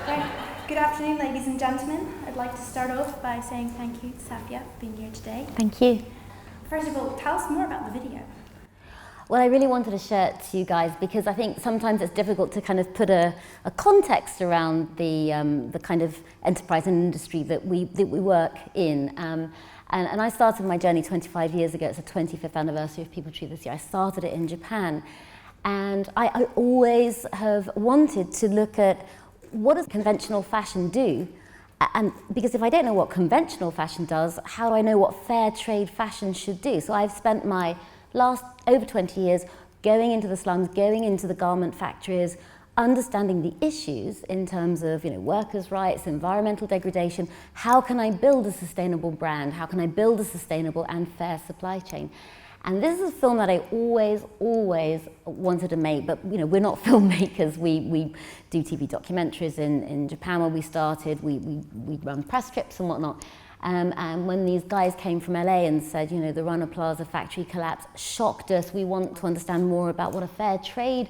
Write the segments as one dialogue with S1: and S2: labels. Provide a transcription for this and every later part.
S1: Right. Good afternoon, ladies and gentlemen. I'd like to start off by saying thank you to Safia for being here today.
S2: Thank you.
S1: First of all, tell us more about the video.
S2: Well, I really wanted to share it to you guys because I think sometimes it's difficult to kind of put a context around the kind of enterprise and industry that we work in. And I started my journey 25 years ago. It's the 25th anniversary of People Tree this year. I started it in Japan. And I always have wanted to look at what does conventional fashion do? And because if I don't know what conventional fashion does, how do I know what fair trade fashion should do? So I've spent my last over 20 years going into the slums, going into the garment factories, understanding the issues in terms of workers' rights, environmental degradation. How can I build a sustainable brand? How can I build a sustainable and fair supply chain? And this is a film that I always wanted to make, but we're not filmmakers. We do TV documentaries in Japan where we started. We run press trips and whatnot. And when these guys came from LA and said, the Rana Plaza factory collapse shocked us. We want to understand more about what a fair trade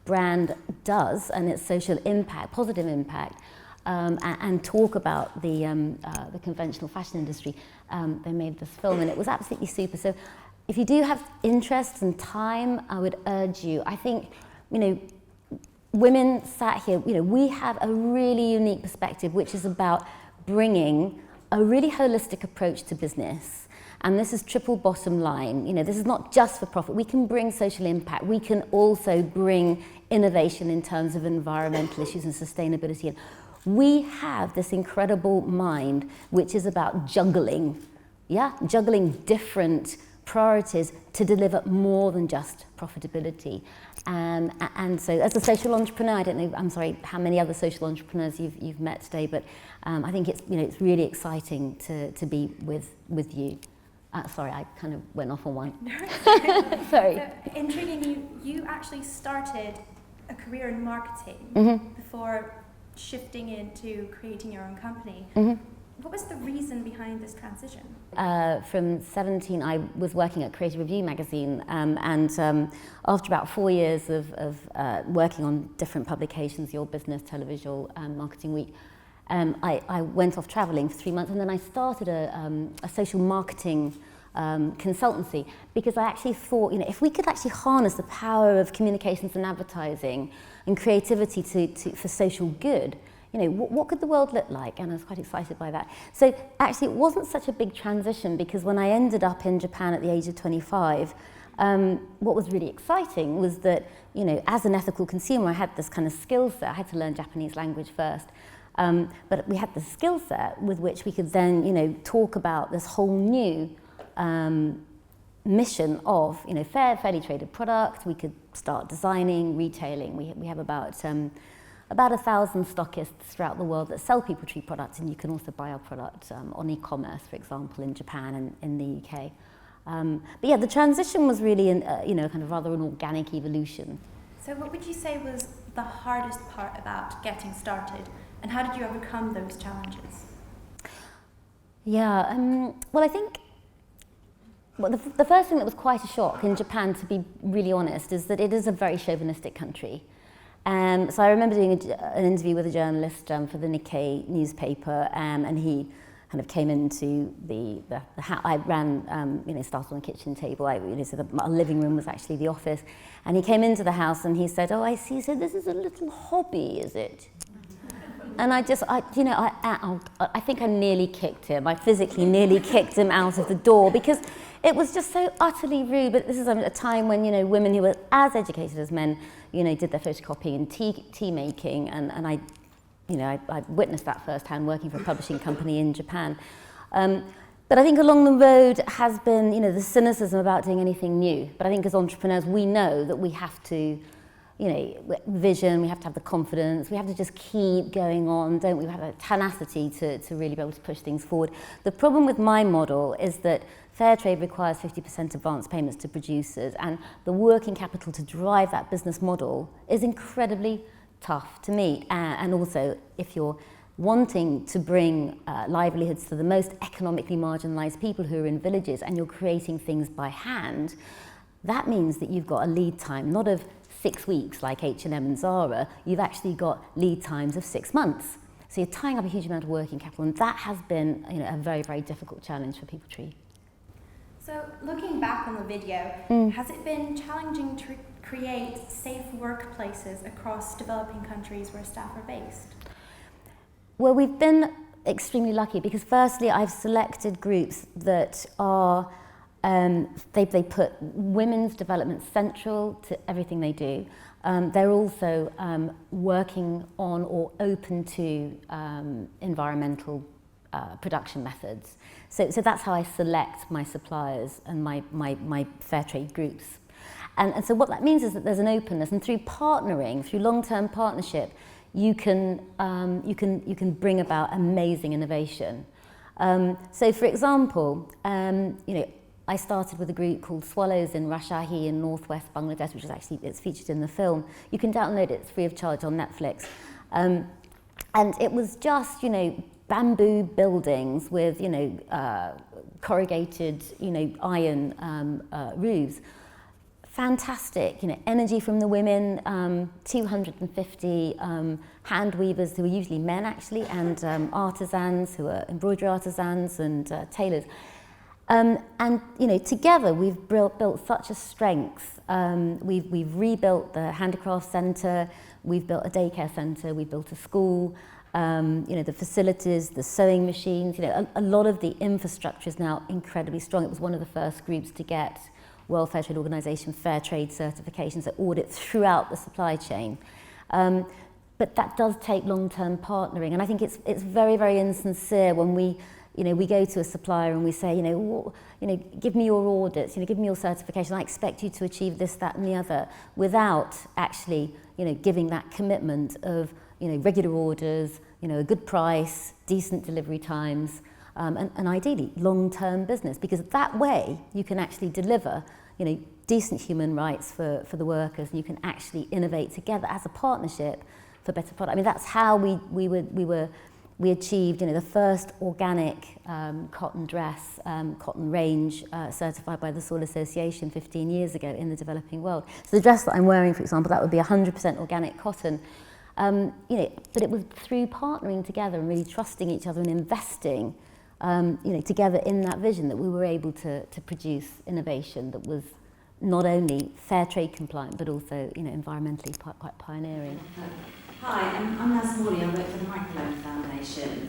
S2: brand does and its social impact, positive impact, and talk about the conventional fashion industry. They made this film and it was absolutely super. So if you do have interest and time, I would urge you. I think, women sat here, we have a really unique perspective, which is about bringing a really holistic approach to business. And this is triple bottom line. This is not just for profit. We can bring social impact. We can also bring innovation in terms of environmental issues and sustainability. And we have this incredible mind, which is about juggling different priorities to deliver more than just profitability. And so as a social entrepreneur, I don't know, I'm sorry, how many other social entrepreneurs you've met today, but I think it's, it's really exciting to be with you. Sorry, I kind of went off on one. Sorry.
S1: So, intriguing, you actually started a career in marketing before shifting into creating your own company. What was the reason behind this transition?
S2: From 17, I was working at Creative Review magazine, and after about 4 years of working on different publications, Your Business, Televisual, Marketing Week, I went off travelling for 3 months, and then I started a social marketing consultancy because I actually thought, if we could actually harness the power of communications and advertising and creativity for social good, what could the world look like? And I was quite excited by that. So actually it wasn't such a big transition because when I ended up in Japan at the age of 25, what was really exciting was that, as an ethical consumer, I had this kind of skill set. I had to learn Japanese language first. But we had the skill set with which we could then, talk about this whole new mission of, fairly traded product. We could start designing, retailing. We have about 1,000 stockists throughout the world that sell People Tree products, and you can also buy our product on e-commerce, for example, in Japan and in the UK. But yeah, the transition was really, kind of rather an organic evolution.
S1: So what would you say was the hardest part about getting started, and how did you overcome those challenges?
S2: Yeah, well, I think the first thing that was quite a shock in Japan, to be really honest, is that it is a very chauvinistic country. So I remember doing an interview with a journalist for the Nikkei newspaper, and he kind of came into the house. I ran, started on the kitchen table. So our living room was actually the office, and he came into the house and he said, "Oh, I see. So this is a little hobby, is it?" And I think I nearly kicked him. I physically nearly kicked him out of the door because it was just so utterly rude. But this is a time when, women who were as educated as men, did their photocopying and tea making. And I witnessed that firsthand working for a publishing company in Japan. But I think along the road has been, the cynicism about doing anything new. But I think as entrepreneurs, we know that we have to, vision, we have to have the confidence, we have to just keep going on, don't we? We have a tenacity to really be able to push things forward. The problem with my model is that fair trade requires 50% advance payments to producers, and the working capital to drive that business model is incredibly tough to meet. And also, if you're wanting to bring livelihoods to the most economically marginalised people who are in villages, and you're creating things by hand, that means that you've got a lead time, not of 6 weeks like H&M and Zara, you've actually got lead times of 6 months. So you're tying up a huge amount of working capital, and that has been, you know, a very, very difficult challenge for People Tree.
S1: So looking back on the video, has it been challenging to create safe workplaces across developing countries where staff are based?
S2: Well, we've been extremely lucky because firstly, I've selected groups that are, they put women's development central to everything they do. They're also working on or open to environmental production methods. So that's how I select my suppliers and my fair trade groups. And so what that means is that there's an openness, and through partnering, through long-term partnership, you can bring about amazing innovation. So for example, you know, I started with a group called Swallows in Rajshahi in northwest Bangladesh, which is actually, it's featured in the film. You can download it, it's free of charge on Netflix. And it was just, you know, bamboo buildings with, you know, corrugated, you know, iron roofs. Fantastic, you know, energy from the women, 250 hand weavers who are usually men actually, and artisans who are embroidery artisans and tailors. And you know, together we've built such a strength. We've rebuilt the handicraft centre, we've built a daycare centre, we've built a school. You know, the facilities, the sewing machines, you know, a lot of the infrastructure is now incredibly strong. It was one of the first groups to get World Fair Trade Organization fair trade certifications that audit throughout the supply chain. But that does take long-term partnering, and I think it's very, very insincere when we go to a supplier and we say, give me your audits, give me your certification, I expect you to achieve this, that and the other, without actually, giving that commitment of, regular orders, a good price, decent delivery times, and ideally long-term business, because that way you can actually deliver, decent human rights for the workers, and you can actually innovate together as a partnership for better product. I mean, that's how we achieved, the first organic cotton dress, cotton range certified by the Soil Association 15 years ago in the developing world. So the dress that I'm wearing, for example, that would be 100% organic cotton. But it was through partnering together and really trusting each other and investing, together in that vision that we were able to produce innovation that was not only fair trade compliant, but also, environmentally quite pioneering.
S3: Hi, I'm Naz Morley. I work for the Microloan Foundation.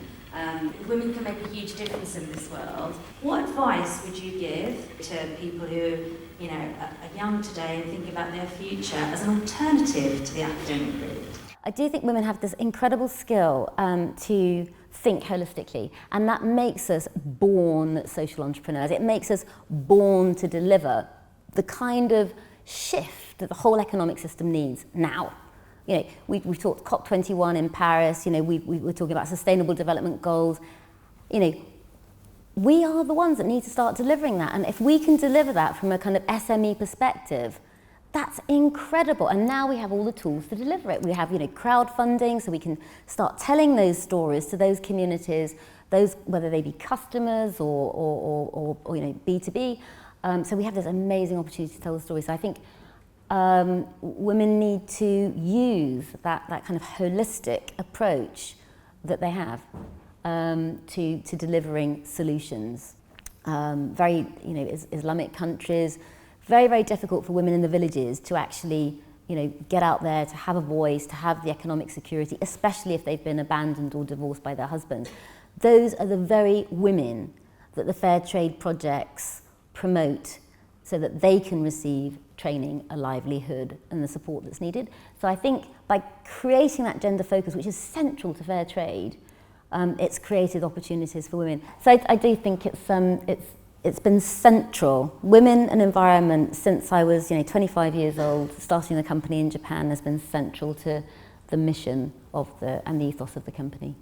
S3: Women can make a huge difference in this world. What advice would you give to people who, are young today and thinking about their future as an alternative to the academic route?
S2: I do think women have this incredible skill to think holistically, and that makes us born social entrepreneurs. It makes us born to deliver the kind of shift that the whole economic system needs now. We talked COP21 in Paris, we were talking about sustainable development goals. We are the ones that need to start delivering that. And if we can deliver that from a kind of SME perspective, that's incredible. And now we have all the tools to deliver it. We have, crowdfunding, so we can start telling those stories to those communities, those, whether they be customers or B2B. So we have this amazing opportunity to tell the stories. So I think women need to use that kind of holistic approach that they have to delivering solutions. Very, Islamic countries, very, very difficult for women in the villages to actually, get out there, to have a voice, to have the economic security, especially if they've been abandoned or divorced by their husbands. Those are the very women that the fair trade projects promote so that they can receive training, a livelihood, and the support that's needed. So I think by creating that gender focus, which is central to fair trade, it's created opportunities for women. So I do think it's been central. Women and environment, since I was 25 years old, starting the company in Japan, has been central to the mission of and the ethos of the company.